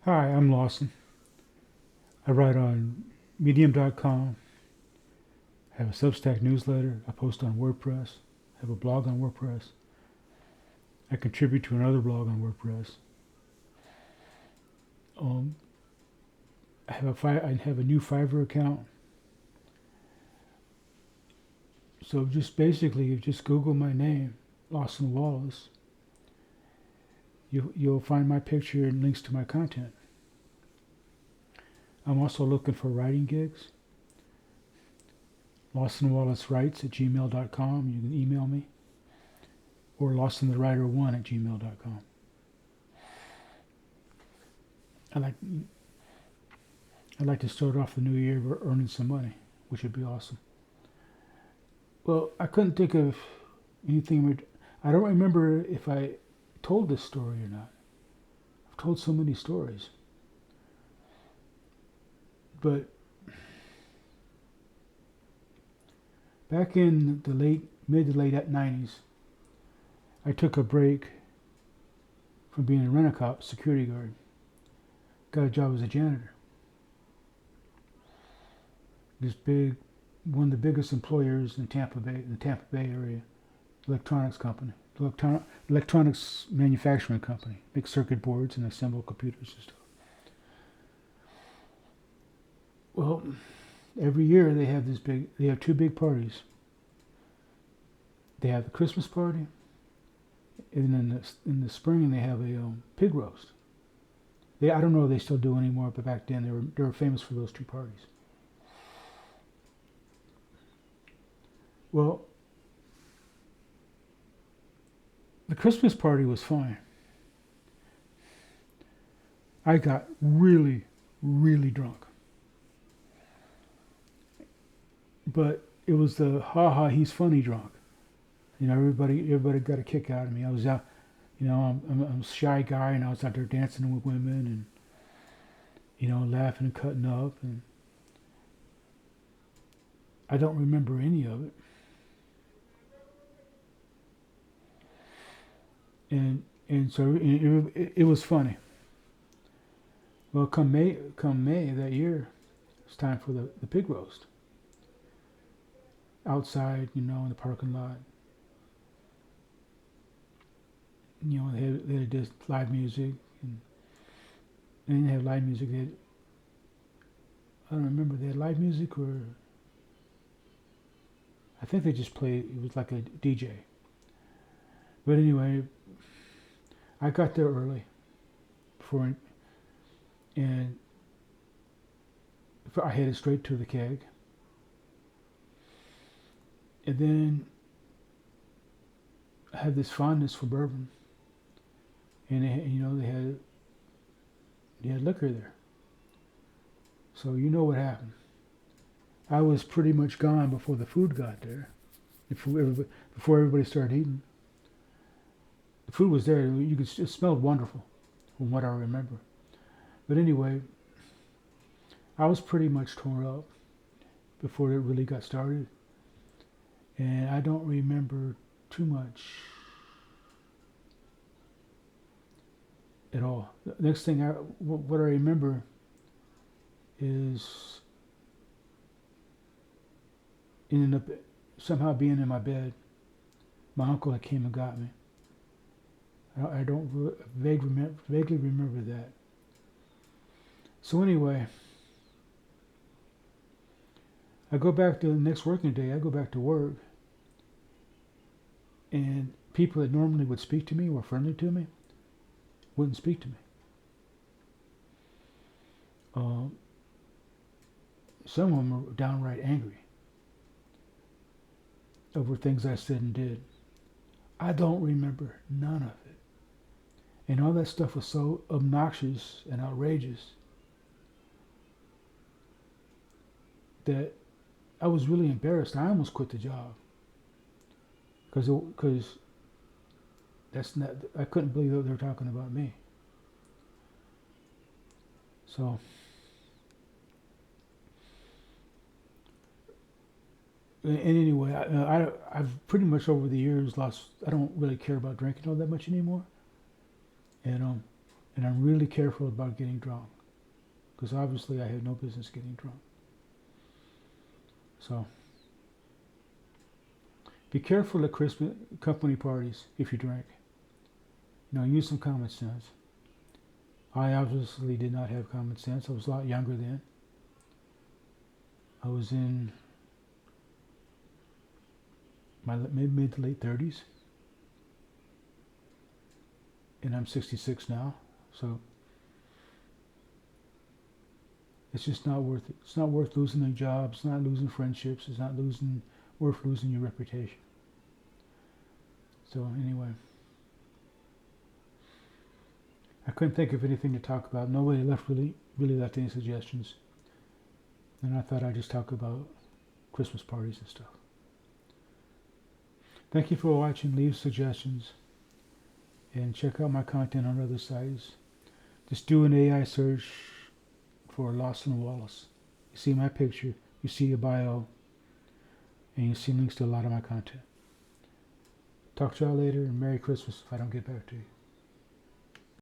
Hi, I'm Lawson. I write on Medium.com, have a Substack newsletter, I post on WordPress, have a blog on WordPress. I contribute to another blog on WordPress. Um, I have a new Fiverr account. So just basically, if you just Google my name, Lawson Wallace, you'll find my picture and links to my content. I'm also looking for writing gigs. LawsonWallaceWrites@gmail.com. You can email me. Or LawsonTheWriter1@gmail.com. I like I'd like to start off the new year earning some money, which would be awesome. Well, I couldn't think of anything. I don't remember if I told this story or not. I've told so many stories. But back in the mid to late 90s, I took a break from being a rent-a-cop security guard. Got a job as a janitor. One of the biggest employers in the Tampa Bay area, electronics company, electronics manufacturing company, make circuit boards and assemble computers and stuff. Well, every year they have two big parties. They have the Christmas party, and then in the spring they have a pig roast. I don't know if they still do anymore, but back then they were famous for those two parties. Well, the Christmas party was fine. I got really, really drunk. But it was the he's funny drunk. Everybody got a kick out of me. I was out, I'm a shy guy, and I was out there dancing with women and, laughing and cutting up, and I don't remember any of it. And so it was funny. Well, come May that year, it's time for the pig roast. Outside, in the parking lot. They had just live music, and they didn't have live music. I don't remember, they had live music, or I think they just played, it was like a DJ. But anyway, I got there early and I headed straight to the keg. And then I had this fondness for bourbon, and they had liquor there. So you know what happened. I was pretty much gone before the food got there. Before everybody started eating, the food was there. It smelled wonderful, from what I remember. But anyway, I was pretty much torn up before it really got started, and I don't remember too much at all. The next thing what I remember is ending up somehow being in my bed. My uncle that came and got me. I don't vaguely remember that. So anyway, I go back to the next working day. I go back to work, and people that normally would speak to me, were friendly to me, wouldn't speak to me. Um, some of them were downright angry over things I said and did. I don't remember none of it. And all that stuff was so obnoxious and outrageous that I was really embarrassed. I almost quit the job because I couldn't believe that they were talking about me. So and anyway, I've pretty much over the years lost. I don't really care about drinking all that much anymore, and And I'm really careful about getting drunk, because obviously I had no business getting drunk. So be careful at Christmas company parties if you drink. Use some common sense. I obviously did not have common sense. I was a lot younger then. I was in my mid to late 30s, and I'm 66 now. So it's just not worth it. It's not worth losing a job. It's not losing friendships. It's not worth losing your reputation. So anyway, I couldn't think of anything to talk about. Nobody really left any suggestions, and I thought I'd just talk about Christmas parties and stuff. Thank you for watching. Leave suggestions, and check out my content on other sites. Just do an AI search for Lawson Wallace. You see my picture, you see a bio, and you see links to a lot of my content. Talk to y'all later, and Merry Christmas if I don't get back to you.